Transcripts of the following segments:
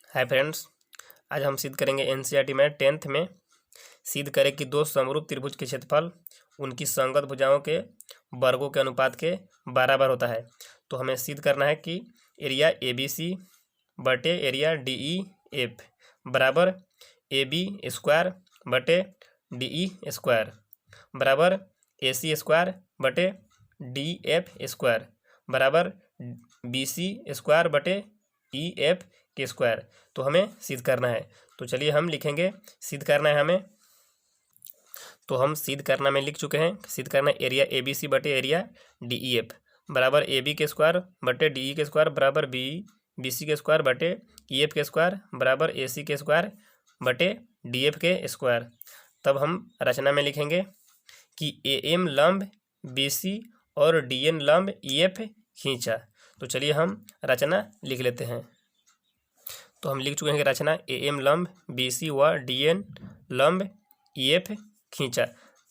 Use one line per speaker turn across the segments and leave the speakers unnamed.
Hi friends, आज हम सिद्ध करेंगे एनसीईआरटी में 10th में सिद्ध करें कि दो समरूप त्रिभुज के क्षेत्रफल उनकी संगत भुजाओं के वर्गों के अनुपात के बराबर होता है। तो हमें सिद्ध करना है कि एरिया ABC बटे एरिया DEF बराबर AB स्क्वायर बटे DE स्क्वायर बराबर AC स्क्वायर बटे DF स्क्वायर बराबर BC स्क्वायर बटे EF के स्क्वायर। तो हमें सिद्ध करना है। तो चलिए हम लिखेंगे सिद्ध करना है हमें। तो हम सिद्ध करना में लिख चुके हैं। सिद्ध करना एरिया ABC बटे एरिया DEF बराबर AB के स्क्वायर बटे DE के स्क्वायर बराबर BC के स्क्वायर बटे EF के स्क्वायर बराबर AC के स्क्वायर बटे DF के स्क्वायर। तब हम रचना में लिखेंगे कि AM लंब BC और DN लंब EF खींचा। तो चलिए हम रचना लिख लेते हैं। तो हम लिख चुके हैं कि रचना AM लंब BC व DN लंब EF खींचा।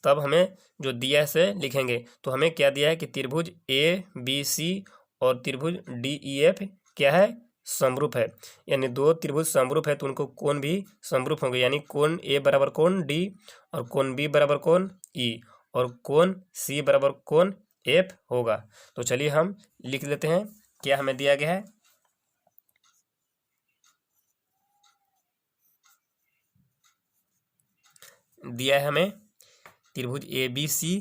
तब हमें जो दिया है से लिखेंगे। तो हमें क्या दिया है कि त्रिभुज ABC और त्रिभुज DEF क्या है, समरूप है। यानी दो त्रिभुज समरूप है तो उनको कोण भी समरूप होंगे। यानी कोण A बराबर कोण D और कोण B बराबर कोण E और कोण C बराबर कोण F होगा। तो चलिए हम लिख लेते हैं क्या हमें दिया गया है। दिया है हमें त्रिभुज ABC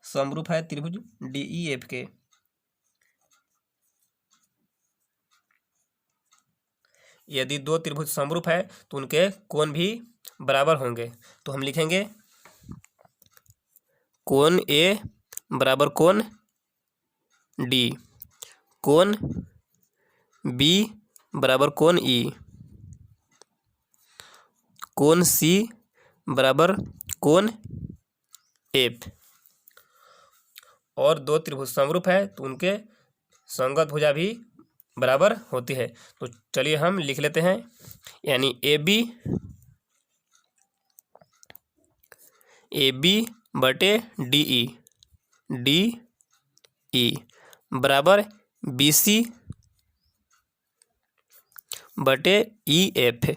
समरूप है त्रिभुज DEF के। यदि दो त्रिभुज समरूप है तो उनके कोण भी बराबर होंगे। तो हम लिखेंगे कोण A बराबर कोण D, कोण B बराबर कोण E, कोण C बराबर कोण F। और दो त्रिभुज समरूप है तो उनके संगत भुजा भी बराबर होती है। तो चलिए हम लिख लेते हैं। यानी AB बटे DE बराबर BC बटे EF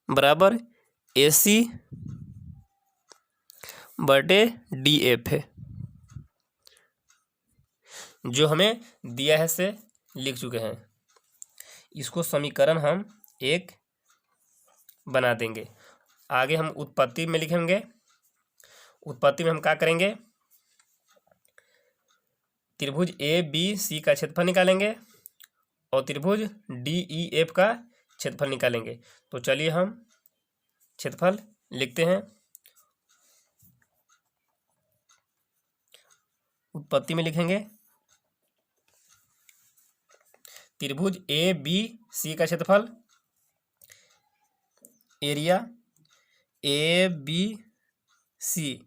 बराबर AC बटे DF है। जो हमें दिया है से लिख चुके हैं। इसको समीकरण हम एक बना देंगे। आगे हम उत्पत्ति में लिखेंगे। उत्पत्ति में हम क्या करेंगे, त्रिभुज ABC का क्षेत्रफल निकालेंगे और त्रिभुज DEF का क्षेत्रफल निकालेंगे। तो चलिए हम क्षेत्रफल लिखते हैं। उत्पत्ति में लिखेंगे त्रिभुज ABC का क्षेत्रफल एरिया ABC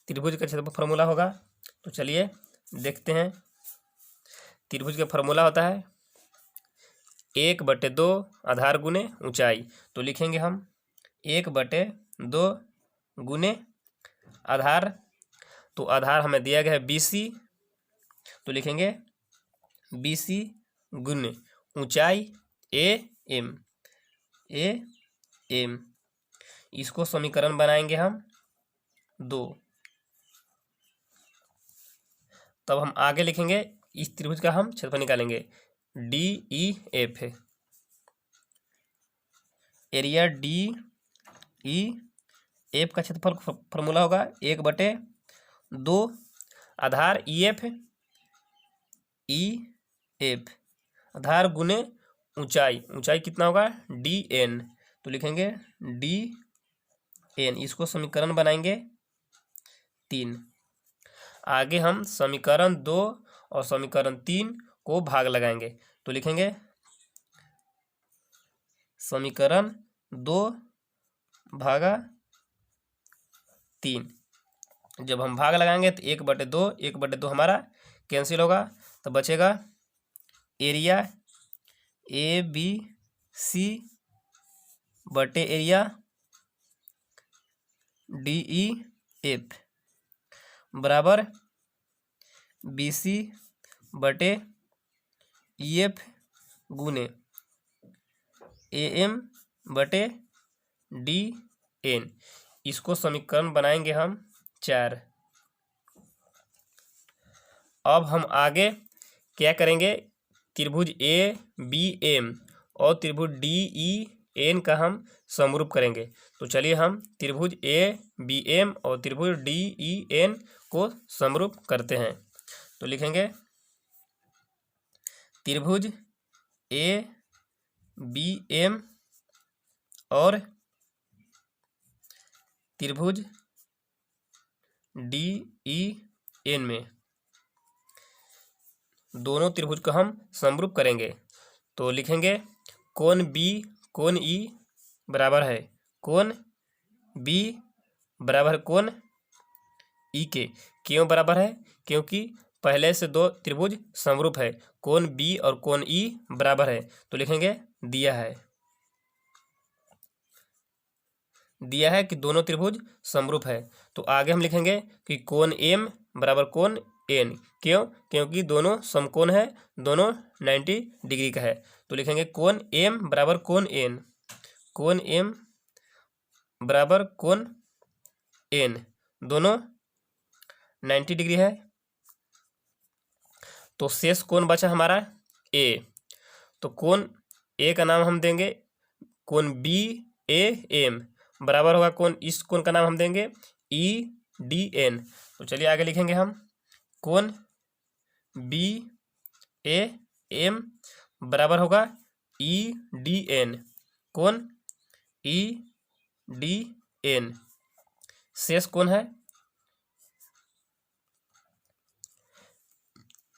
त्रिभुज का क्षेत्रफल फॉर्मूला होगा। तो चलिए देखते हैं। त्रिभुज का फॉर्मूला होता है 1/2 आधार गुने ऊंचाई। तो लिखेंगे हम 1/2 गुने आधार। तो आधार हमें दिया गया है BC। तो लिखेंगे BC गुने ऊंचाई AM। इसको समीकरण बनाएंगे हम 2। तब हम आगे लिखेंगे इस त्रिभुज का हम क्षेत्रफल निकालेंगे DEF। एरिया DEF का क्षेत्रफल फॉर्मूला होगा 1/2 आधार EF आधार गुने ऊंचाई। ऊंचाई कितना होगा DN। तो लिखेंगे DN। इसको समीकरण बनाएंगे 3। आगे हम समीकरण 2 और समीकरण 3 को भाग लगाएंगे। तो लिखेंगे समीकरण 2 भागा 3। जब हम भाग लगाएंगे तो 1/2 हमारा कैंसिल होगा। तो बचेगा एरिया ABC बटे एरिया DEF बराबर BC बटे EF गुने AM बटे DN। इसको समीकरण बनाएंगे हम 4। अब हम आगे क्या करेंगे, त्रिभुज ABM और त्रिभुज DEN का हम समरूप करेंगे। तो चलिए हम त्रिभुज ABM और त्रिभुज DEN को समरूप करते हैं। तो लिखेंगे त्रिभुज ABM और त्रिभुज DEN में दोनों त्रिभुज को हम समरूप करेंगे। तो लिखेंगे कोण B कोण E बराबर है कोण B बराबर कोण E के। क्यों बराबर है? क्योंकि पहले से दो त्रिभुज समरूप है, कोण B और कोण E बराबर है। तो लिखेंगे दिया है कि दोनों त्रिभुज समरूप है। तो आगे हम लिखेंगे कि कोण M बराबर कोण N। क्यों? क्योंकि दोनों समकोण है, दोनों 90 डिग्री का है। तो लिखेंगे कोण M बराबर कोण N, कोण M बराबर कोण N, दोनों 90 डिग्री है। तो शेष कोण बचा हमारा A। तो कोण A का नाम हम देंगे कोण BAM बराबर होगा कोण, इस कोण का नाम हम देंगे EDN। तो चलिए आगे लिखेंगे हम कोण BAM बराबर होगा EDN, कोण EDN शेष कोण है।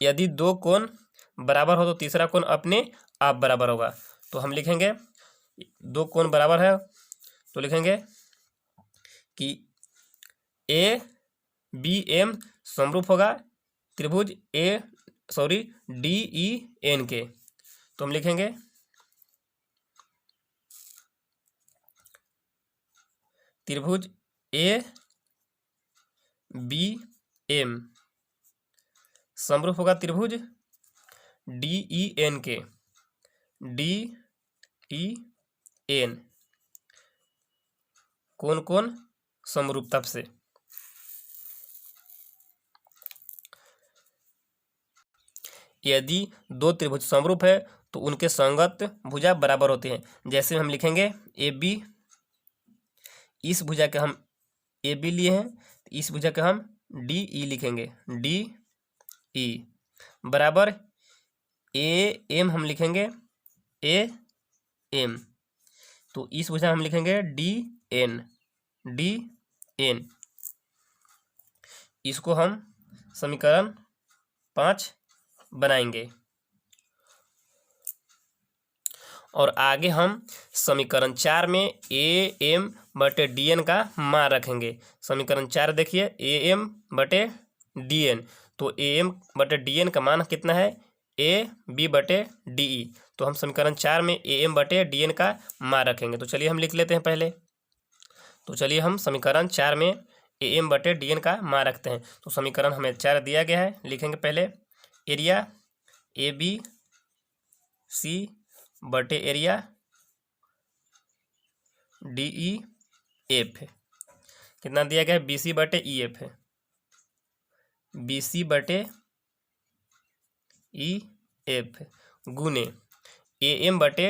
यदि दो कोण बराबर हो तो तीसरा कोण अपने आप बराबर होगा। तो हम लिखेंगे दो कोण बराबर है, तो लिखेंगे कि ABM समरूप होगा त्रिभुज DEN के। तो हम लिखेंगे त्रिभुज ABM समरूप होगा त्रिभुज DEN के। DEN कौन कौन समरूपता से? यदि दो त्रिभुज समरूप है तो उनके संगत भुजा बराबर होते हैं। जैसे हम लिखेंगे AB, इस भुजा के हम AB लिए हैं, इस भुजा के हम DE लिखेंगे, DE बराबर AM हम लिखेंगे AM। तो इस भुजा हम लिखेंगे DN, DN। इसको हम समीकरण 5 बनाएंगे। और आगे हम समीकरण 4 में AM बटे DN का मान रखेंगे। समीकरण 4 देखिए AM बटे DN, तो AM बटे DN का मान कितना है? AB बटे DE। तो हम समीकरण 4 में AM बटे DN का मान रखेंगे। तो चलिए हम लिख लेते हैं पहले। तो चलिए हम समीकरण 4 में AM बटे DN का मान रखते हैं। तो समीकरण हमें 4 दिया गया है, लिखेंगे पहले एरिया ABC बटे एरिया DEF कितना दिया गया है? BC बटे EF है, BC बटे EF गुने AM बटे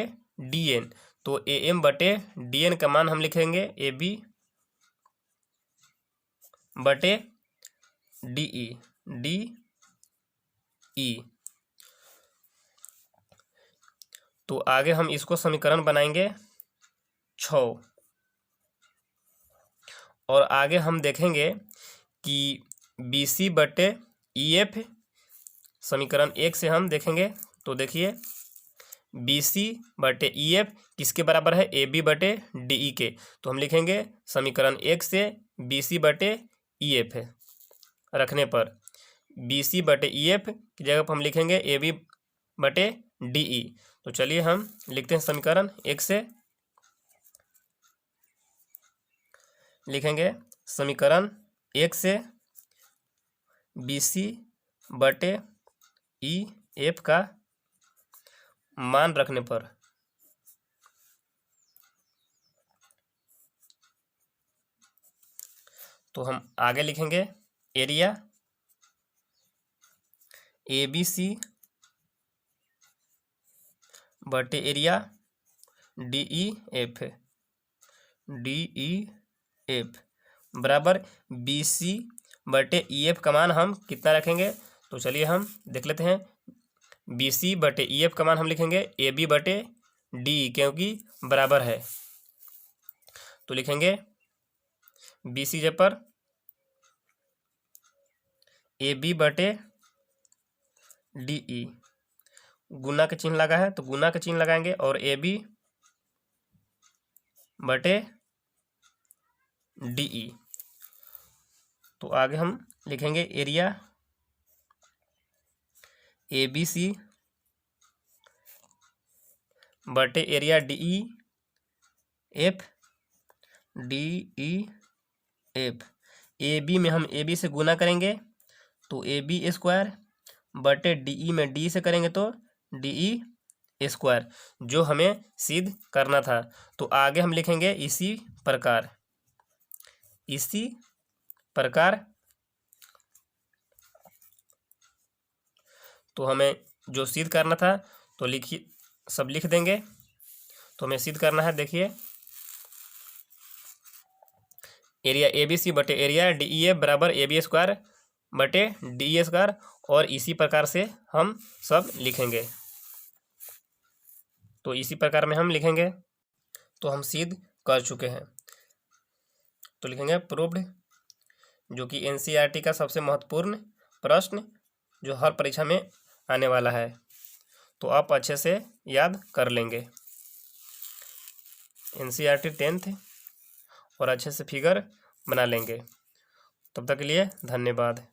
DN। तो AM बटे DN का मान हम लिखेंगे AB बटे DE, DE। तो आगे हम इसको समीकरण बनाएंगे 6। और आगे हम देखेंगे कि BC बटे EF समीकरण 1 से हम देखेंगे। तो देखिए BC बटे EF किसके बराबर है? AB बटे DE के। तो हम लिखेंगे समीकरण 1 से BC बटे EF है रखने पर BC बटे EF की जगह पर हम लिखेंगे AB बटे DE। तो चलिए हम लिखते हैं समीकरण 1 से, लिखेंगे समीकरण 1 से BC/EF का मान रखने पर तो हम आगे लिखेंगे एरिया ABC/एरिया DEF बराबर BC/EF का मान हम कितना रखेंगे। तो चलिए हम देख लेते हैं। BC/EF का मान हम लिखेंगे AB/DE क्योंकि बराबर है। तो लिखेंगे BC जब पर AB/DE, गुना का चिन्ह लगा है तो गुना का चिन्ह लगाएंगे और AB/DE। तो आगे हम लिखेंगे एरिया ABC/एरिया DEF AB में हम AB से गुना करेंगे तो AB² में D से करेंगे तो DE², जो हमें सिद्ध करना था। तो आगे हम लिखेंगे इसी प्रकार तो हमें जो सिद्ध करना था तो सब लिख देंगे। तो हमें सिद्ध करना है, देखिए एरिया ABC/एरिया DEF बराबर AB²/DE², और इसी प्रकार से हम सब लिखेंगे। तो इसी प्रकार में हम लिखेंगे। तो हम सिद्ध कर चुके हैं। तो लिखेंगे प्रूव्ड, जो कि NCERT का सबसे महत्वपूर्ण प्रश्न जो हर परीक्षा में आने वाला है। तो आप अच्छे से याद कर लेंगे NCERT 10th और अच्छे से फिगर बना लेंगे। तब तक के लिए धन्यवाद।